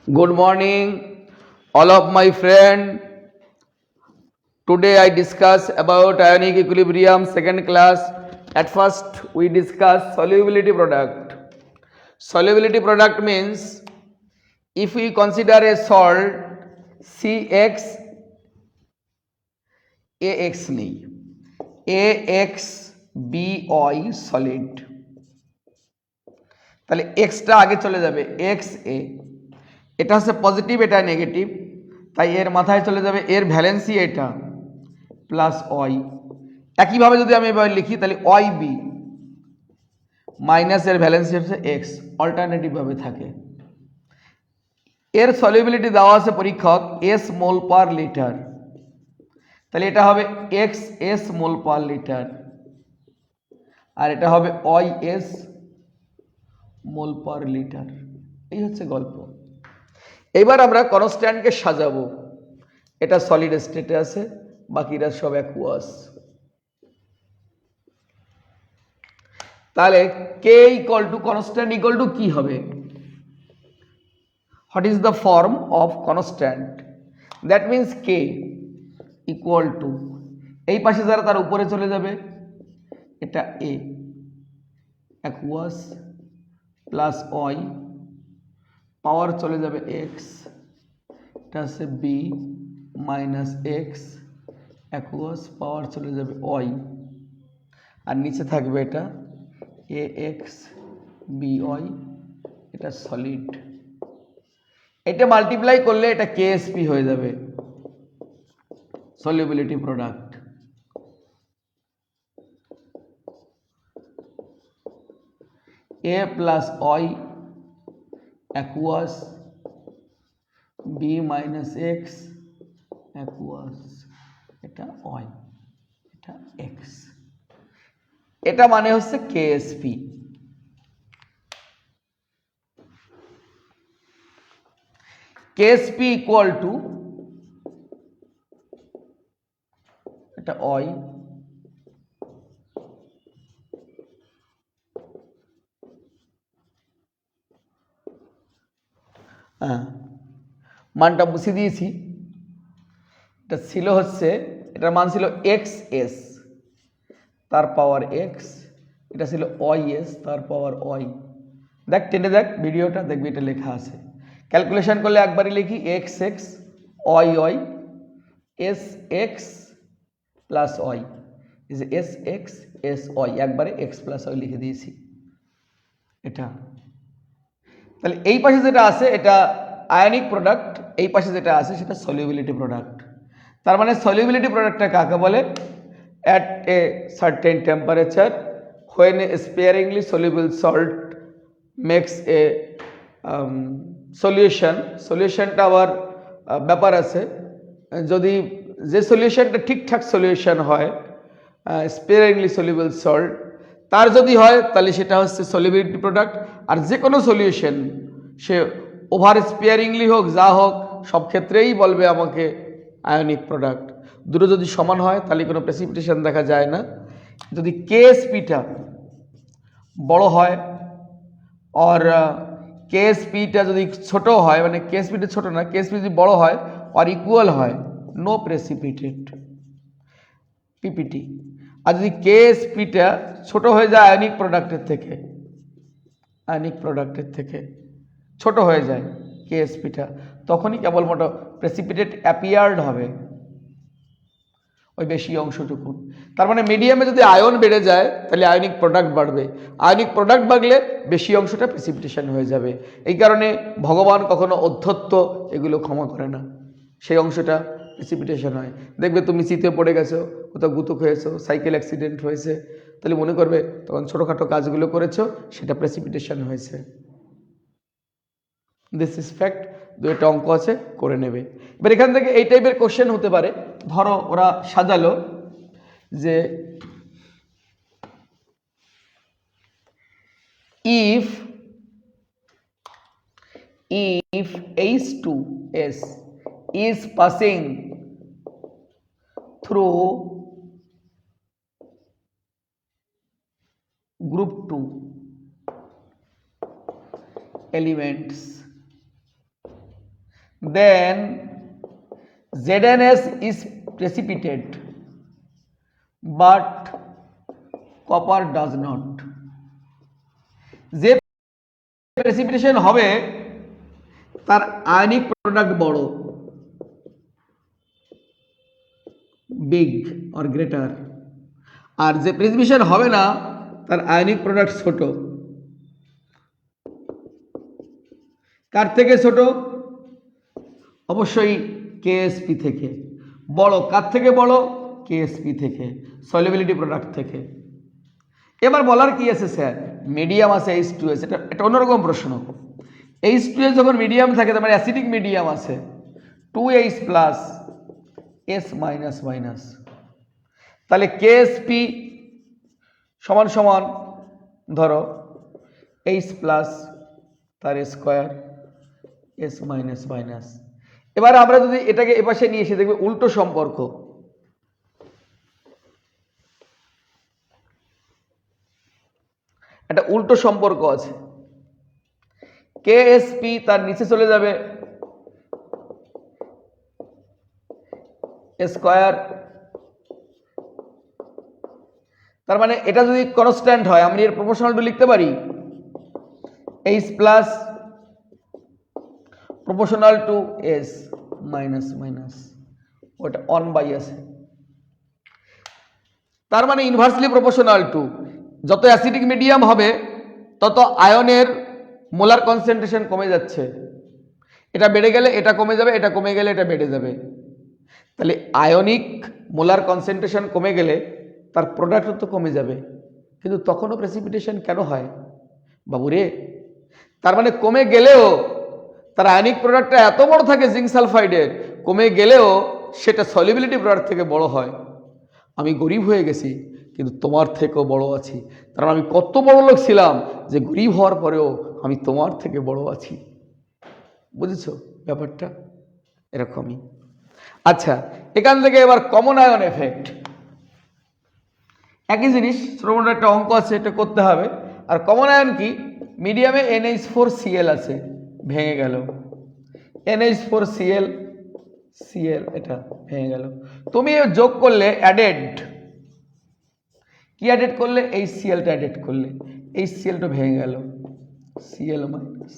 Good morning, all of my friend. Today I discuss about ionic equilibrium, second class. At first, we discuss solubility product. Solubility product means if we consider a salt CX AX নেই AX BY solid, তাহলে extra আগে চলে যাবে x এ, এটা হচ্ছে positive, এটা negative, তাই এর মাথায় চলে যাবে এর ভ্যালেন্সি এটা প্লাস ওয়াই। একইভাবে যদি আমি এবার লিখি তাহলে ওয়াই বি মাইনাস এর ভ্যালেন্সি হচ্ছে এক্স, অল্টারনেটিভভাবে থাকে। এর সলিউবিলিটি দেওয়া আছে পরীক্ষক এস মোল পার লিটার, তাহলে এটা হবে X S mole per litre, আর এটা হবে Y S mole per litre. এই হচ্ছে গল্প। এবার আমরা কনস্ট্যান্টকে সাজাবো। এটা সলিড স্টেটে আছে, বাকিরা সব অ্যাকুয়াস। তাহলে K equal to constant equal to কি হবে? What is the form of constant? That means K equal to, এই পাশে যারা তার উপরে চলে যাবে এটা A aqueous plus Y, power চলে যাবে এক্স, এটা হচ্ছে B minus x aqueous, power চলে যাবে ওয়াই, আর নিচে থাকবে এটা এ এক্স বি ওয়াই, এটা সলিড। এটা মাল্টিপ্লাই করলে এটা কেএসপি হয়ে যাবে, solubility product. A plus Y aqueous B minus x aqueous, এটা ওয়াই, এটা এক্স, এটা মানে হচ্ছে কেএসপি। কেএসপি ইকুয়াল টু এটা ওয়াই মানটা মুছে দিয়েছি। এটা ছিল হচ্ছে, এটার মান ছিল এক্স এস তার পাওয়ার এক্স, এটা ছিল ওয়াই এস তার পাওয়ার ওয়াই। দেখ টেনে দেখ ভিডিওটা, দেখবি এটা লেখা আছে। ক্যালকুলেশন করলে একবারই লিখি x x y y s x plus y, is s x s y, একবারে এক্স প্লাস ওয়াই লিখে দিয়েছি এটা। তাহলে এই পাশে যেটা আছে এটা আয়নিক প্রোডাক্ট, এই পাশে যেটা আছে সেটা সলিউবিলিটি প্রোডাক্ট। তার মানে সলিউবিলিটি প্রোডাক্টটা কাকে বলে? At a certain temperature when a sparingly soluble salt makes a solution. সলিউশনটা আবার ব্যাপার আছে, যদি যে সলিউশনটা ঠিকঠাক সলিউশন হয় স্পেয়ারিংলি সলিউবল সল্ট, তার যদি হয় তাহলে সেটা হচ্ছে সলিউবিলিটি প্রোডাক্ট। আর যে কোনো সলিউশন সে ওভার স্পেয়ারিংলি হোক যা হোক সব ক্ষেত্রেই বলবে আমাকে আয়নিক প্রোডাক্ট। দুটো যদি সমান হয় তাহলে কোনো প্রেসিপিটেশন দেখা যায় না। যদি কেএসপিটা বড় হয় আর কেএসপিটা যদি ছোট হয়, মানে কেএসপিটা ছোট না, কেএসপি যদি বড় হয় আর ইকুয়াল হয়, নো প্রেসিপিটেট পিপিটি। আর যদি কেএসপিটা ছোট হয়ে যায় আয়নিক প্রোডাক্টের থেকে, আয়নিক প্রোডাক্টের থেকে ছোট হয়ে যায় কেএসপিটা, তখনই কেবলমাত্র প্রেসিপিটেট অ্যাপিয়ার্ড হবে ওই বেশি অংশটুকু। তার মানে মিডিয়ামে যদি আয়ন বেড়ে যায় তাহলে আয়নিক প্রোডাক্ট বাড়বে, আয়নিক প্রোডাক্ট বাড়লে বেশি অংশটা প্রেসিপিটেশন হয়ে যাবে। এই কারণে ভগবান কখনো অধ্যত্ব এগুলো ক্ষমা করে না, সেই অংশটা প্রেসিপিটেশন হয়। দেখবে তুমি শীতে পড়ে গেছো, কোথাও গুতুক হয়েছো, সাইকেল অ্যাক্সিডেন্ট হয়েছে, তাহলে মনে করবে তখন ছোটোখাটো কাজগুলো করেছো সেটা প্রেসিপিটেশন হয়েছে। This is fact. দু একটা অঙ্ক আছে করে নেবে। এবার এখান থেকে এই টাইপের কোশ্চেন হতে পারে। ধরো ওরা সাজালো যে if H2S is passing through group 2 elements then ZnS is precipitate but copper does not. যে প্রেসিপিটেশন হবে তার আয়নিক প্রোডাক্ট বড়, বিগ অর গ্রেটার, আর যে প্রেসিপিটেশন হবে না তার আয়নিক প্রোডাক্ট ছোট। কার থেকে ছোট? অবশ্যই কেএসপি থেকে। বড় কার থেকে? বড় কেএসপি থেকে, সলিবিলিটি প্রোডাক্ট থেকে। এবার বলার কি আছে স্যার, মিডিয়াম আছে H2S, এটা অন্যরকম প্রশ্ন। H2S যখন মিডিয়াম থাকে তার মানে অ্যাসিডিক মিডিয়াম আছে, 2H plus S minus minus, তাহলে কেএসপি সমান সমান ধরো H প্লাস তার স্কোয়ার S মাইনাস মাইনাস। এবার আমরা যদি এটাকে এপাশে নিয়ে এসে দেখবে উল্টো সম্পর্ক, একটা উল্টো সম্পর্ক আছে। কেএসপি তার নিচে চলে যাবে স্কয়ার, তার মানে এটা যদি কনস্ট্যান্ট হয় আমি এর প্রপোর্শনাল টু লিখতে পারি H plus proportional to S minus minus, ওটা 1 আছে। তার মানে ইনভার্সলি প্রপোর্শনাল টু, যত অ্যাসিডিক মিডিয়াম হবে তত আয়নের মোলার কনসেন্ট্রেশন কমে যাচ্ছে, এটা বেড়ে গেলে এটা কমে যাবে, এটা কমে গেলে এটা বেড়ে যাবে। তাহলে আয়নিক মোলার কনসেন্ট্রেশন কমে গেলে তার প্রোডাক্টও তো কমে যাবে, কিন্তু তখনও প্রেসিপিটেশন কেন হয় বাবুরে? তার মানে কমে গেলেও তার আয়নিক প্রোডাক্টটা এত বড় থাকে জিঙ্ক সালফাইডের, কমে গেলেও সেটা সলিবিলিটি প্রোডাক্ট থেকে বড় হয়। আমি গরিব হয়ে গেছি কিন্তু তোমার থেকেও বড় আছি, কারণ আমি কত বড় লোক ছিলাম যে গরিব হওয়ার পরেও আমি তোমার থেকে বড় আছি। বুঝেছো ব্যাপারটা? এরকমই। আচ্ছা, এখান থেকে এবার কমন আয়ন এফেক্ট, একই জিনিস, ছোটমোটো একটা অঙ্ক আছে, এটা করতে হবে। আর কমন আয়ন কি? মিডিয়ামে NH4Cl আছে, ভেঙে গেল, NH4Cl এটা ভেঙে গেল। তুমি যোগ করলে অ্যাডেড, কি অ্যাডেড করলে? HClটা অ্যাডেড করলে, HClটা ভেঙে গেল, Cl মাইনাস।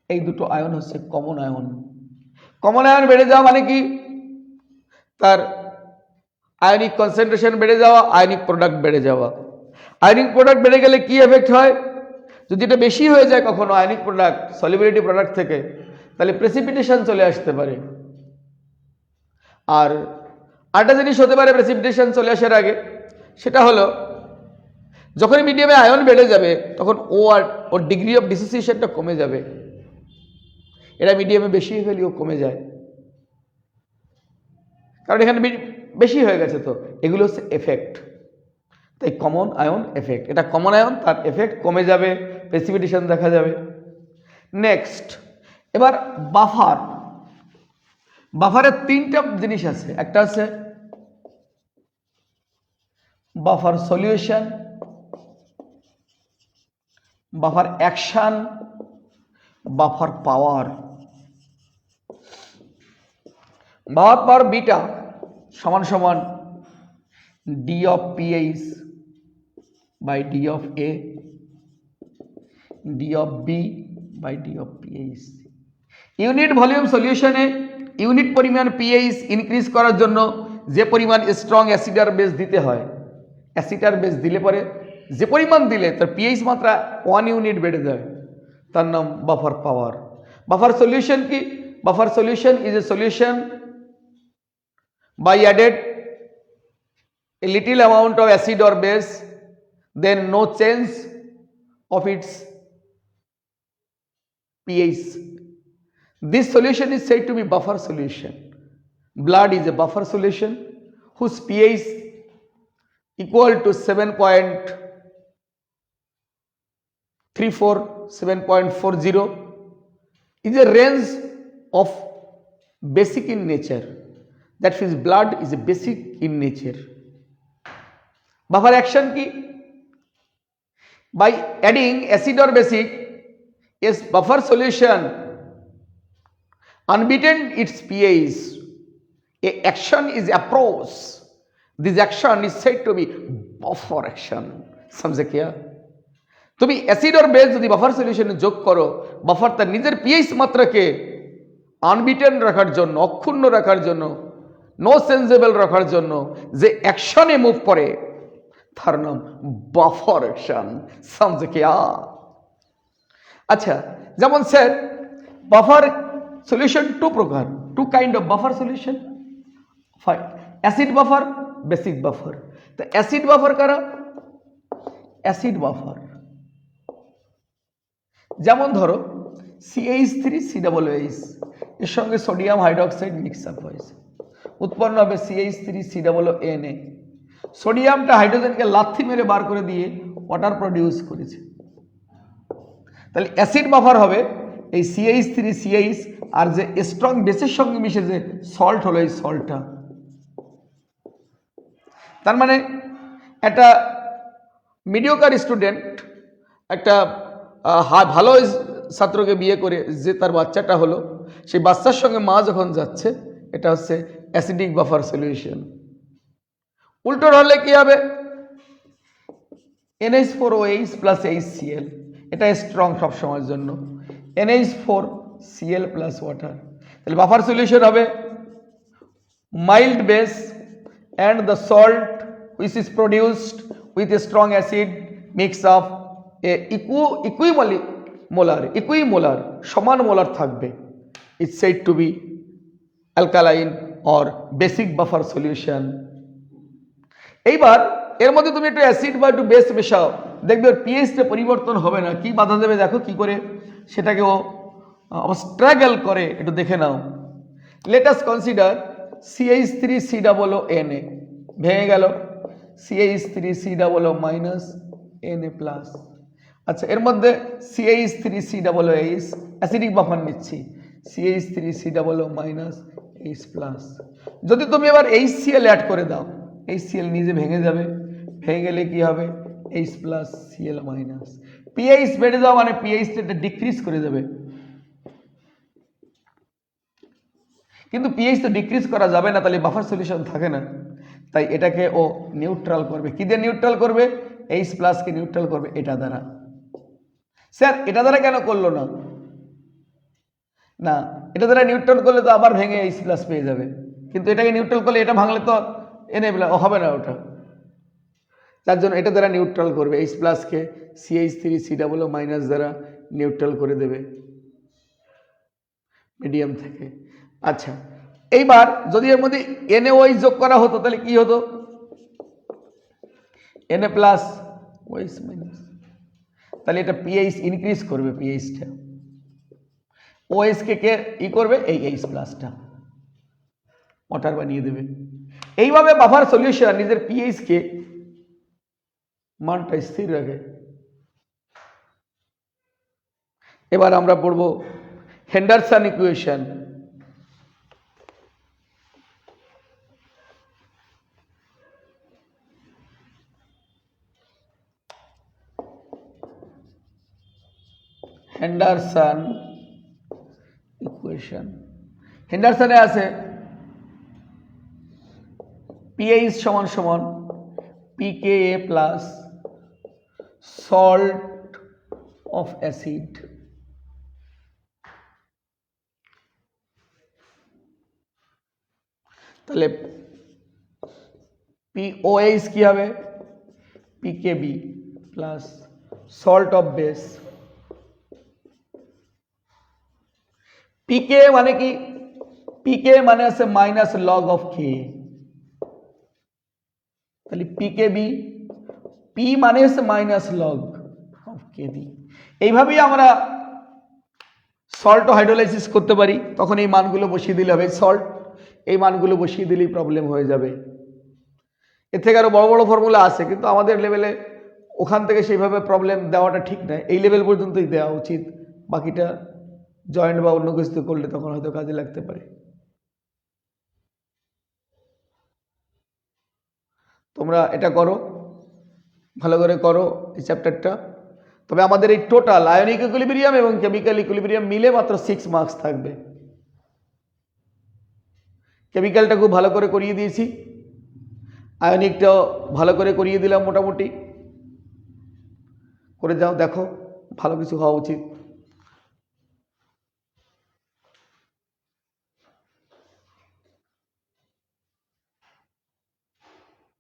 এই দুটো আয়ন হচ্ছে কমন আয়ন। কমন আয়ন বেড়ে যাওয়া মানে কি? তার আয়নিক কনসেন্ট্রেশন বেড়ে যাওয়া, আয়নিক প্রোডাক্ট বেড়ে যাওয়া। আয়নিক প্রোডাক্ট বেড়ে গেলে কি এফেক্ট হয়? যদি এটা বেশি হয়ে যায় কখনো আয়নিক প্রোডাক্ট সলিবিলিটি প্রোডাক্ট থেকে, তাহলে প্রেসিপিটেশন চলে আসতে পারে। আর আরেকটা জিনিস হতে পারে প্রেসিপিটেশন চলে আসার আগে, সেটা হলো যখন মিডিয়ামে আয়ন বেড়ে যাবে তখন ওর ডিগ্রি অফ ডিসোসিয়েশনটা কমে যাবে। এটা মিডিয়ামে বেশি হলেও কমে যায়, কারণ এখানে বেশি হয়ে গেছে। তো এগুলো হচ্ছে এফেক্ট, তাই কমন আয়ন এফেক্ট। এটা কমন আয়ন, তার এফেক্ট কমে যাবে, প্রেসিপিটেশন দেখা যাবে। নেক্সট, এবার বাফার। বাফারের তিনটা জিনিস আছে, একটা আছে buffer solution, buffer action, buffer power. Buffer power beta সমান সমান D of PH by D of A, D of B by D of PH। Unit volume সলিউশনে ইউনিট পরিমাণ PH ইনক্রিজ করার জন্য যে পরিমাণ স্ট্রং অ্যাসিড আর বেস দিতে হয়, অ্যাসিড আর বেস দিলে পরে যে পরিমাণ দিলে তার PH মাত্রা 1 ইউনিট বেড়ে যায়, তার নাম বাফার পাওয়ার। বাফার সলিউশন কি? Buffer solution is a solution by added a little amount of acid or base, then no change of its pH. This solution is said to be buffer solution. Blood is a buffer solution whose pH equal to 7.34, 7.40 is a range of basic in nature. That means blood is a basic in nature. Buffer action ki? By adding acid or basic, yes, buffer solution unbeaten its pH, a action is approached, this action is said to be buffer action. समझे क्या? তুমি acid और base যদি buffer সলিউশনে যোগ করো, buffer তার নিজের pH মাত্রাকে unbeaten রাখার জন্য, অক্ষুণ্ণ রাখার জন্য, নো সেন্সেবল রাখার জন্য যে অ্যাকশনে মুভ করে তার নাম বাফার অ্যাকশন। समझे क्या? আচ্ছা, যেমন স্যার বাফার সলিউশন টু প্রকার, two kind of buffer solution, acid buffer, basic buffer. তো অ্যাসিড বাফার কারা? অ্যাসিড বাফার যেমন ধরো CH3COOH এর সঙ্গে সোডিয়াম হাইড্রোক্সাইড মিক্স আপ হয়েছে, উৎপন্ন হবে CH3COONA। সোডিয়ামটা হাইড্রোজেনকে লাথি মেরে বার করে দিয়ে ওয়াটার প্রডিউস করেছে। তাহলে অ্যাসিড বাফার হবে এই CH3CH আর যে স্ট্রং বেসের সঙ্গে মিশে যে সল্ট হলো এই সল্টটা। তার মানে একটা মিডিওকার স্টুডেন্ট একটা ভালো ছাত্রকে বিয়ে করে যে তার বাচ্চাটা হলো, সেই বাচ্চার সঙ্গে মা যখন যাচ্ছে, এটা হচ্ছে অ্যাসিডিক বাফার সলিউশন। উল্টো হলে কি হবে? NH4OH প্লাস HCl, এটা স্ট্রং সব সময়ের জন্য, NH4Cl প্লাস ওয়াটার। তাহলে বাফার সলিউশন হবে mild base and the salt which is produced with a strong acid mix of a equimolar সমান মোলার থাকবে, it's said to be alkaline or basic buffer solution। এইবার এর মধ্যে তুমি একটু acid বা একটু বেস মেশাও, দেখবে ওর পিএইচটা পরিবর্তন হবে না। কি বাধা দেবে দেখো কি করে সেটাকে ও স্ট্রাগল করে, একটু দেখে নাও। লেট আস কনসিডার CH3COONA ভেঙে গেল CH3COO মাইনাস Na প্লাস। আচ্ছা, এর মধ্যে CH3COOH অ্যাসিডিক বাফার নিচ্ছি, CH3COO মাইনাস H প্লাস। যদি তুমি এবার HCl অ্যাড করে দাও, HCl নিজে ভেঙে যাবে, ভেঙে গেলে কি হবে? H plus Cl minus. PH বেড়ে যাওয়া মানে পিএইচটা ডিক্রিজ করে যাবে, কিন্তু পিএইচ তো ডিক্রিজ করা যাবে না, তাহলে বাফার সলিউশন থাকে না। তাই এটাকে ও নিউট্রাল করবে। কি দিয়ে নিউট্রাল করবে? H প্লাসকে নিউট্রাল করবে এটা দ্বারা। স্যার এটা দ্বারা কেন করলো না? না, এটা দ্বারা নিউট্রাল করলে তো আবার ভেঙে H প্লাস পেয়ে যাবে, কিন্তু এটাকে নিউট্রাল করলে এটা ভাঙলে তো Na হবে না ওটা। তার জন্য এটা দ্বারা নিউট্রাল করবে, H প্লাসকে CH3COO মাইনাস দ্বারা নিউট্রাল করে দেবে মিডিয়াম থেকে। আচ্ছা, এইবার যদি এর মধ্যে NaOH যোগ করা হতো তাহলে কি হতো? Na plus OH minus. তাহলে এটা পিএইচ ইনক্রিজ করবে, পিএইচটা OH কে ই করবে, এই H প্লাসটা ওয়াটার বানিয়ে দেবে। এইভাবে বাফার সলিউশন নিজের পিএইচ কে মানটা স্থির রাখে। এবার আমরা পড়ব হেন্ডারসন ইকুয়েশন। হেন্ডারসন ইকুয়েশন, হেন্ডারসনে আছে পিএইচ সমান সমান pKa plus salt of acid. তাহলে POH কি হবে? pKb plus salt of base. PK মানে কি? পিকে মানে আছে মাইনাস লগ অফ কে, তাহলে পিকেবি, পি মানে আছে মাইনাস লগ অফ কেবি। এইভাবেই আমরা সল্ট হাইড্রোলাইসিস করতে পারি। তখন এই মানগুলো বসিয়ে দিলে হবে সল্ট, এই মানগুলো বসিয়ে দিলেই প্রবলেম হয়ে যাবে। এর থেকে আরো বড় বড় ফর্মুলা আছে, কিন্তু আমাদের লেভেলে ওখান থেকে সেইভাবে প্রবলেম দেওয়াটা ঠিক নয়, এই লেভেল পর্যন্তই দেওয়া উচিত। বাকিটা জয়েন্ট বা অন্য কিছু করলে তখন হয়তো কাজে লাগতে পারে। তোমরা এটা করো, ভালো করে করো এই চ্যাপ্টারটা। তবে আমাদের এই টোটাল আয়নিক ইকুইলিব্রিয়াম এবং কেমিক্যাল ইকুইলিব্রিয়াম মিলে মাত্র 6 মার্কস থাকবে। কেমিক্যালটা খুব ভালো করে করিয়ে দিয়েছি, আয়নিকটাও ভালো করে করিয়ে দিলাম, মোটামুটি করে যাও, দেখো ভালো কিছু হওয়া উচিত।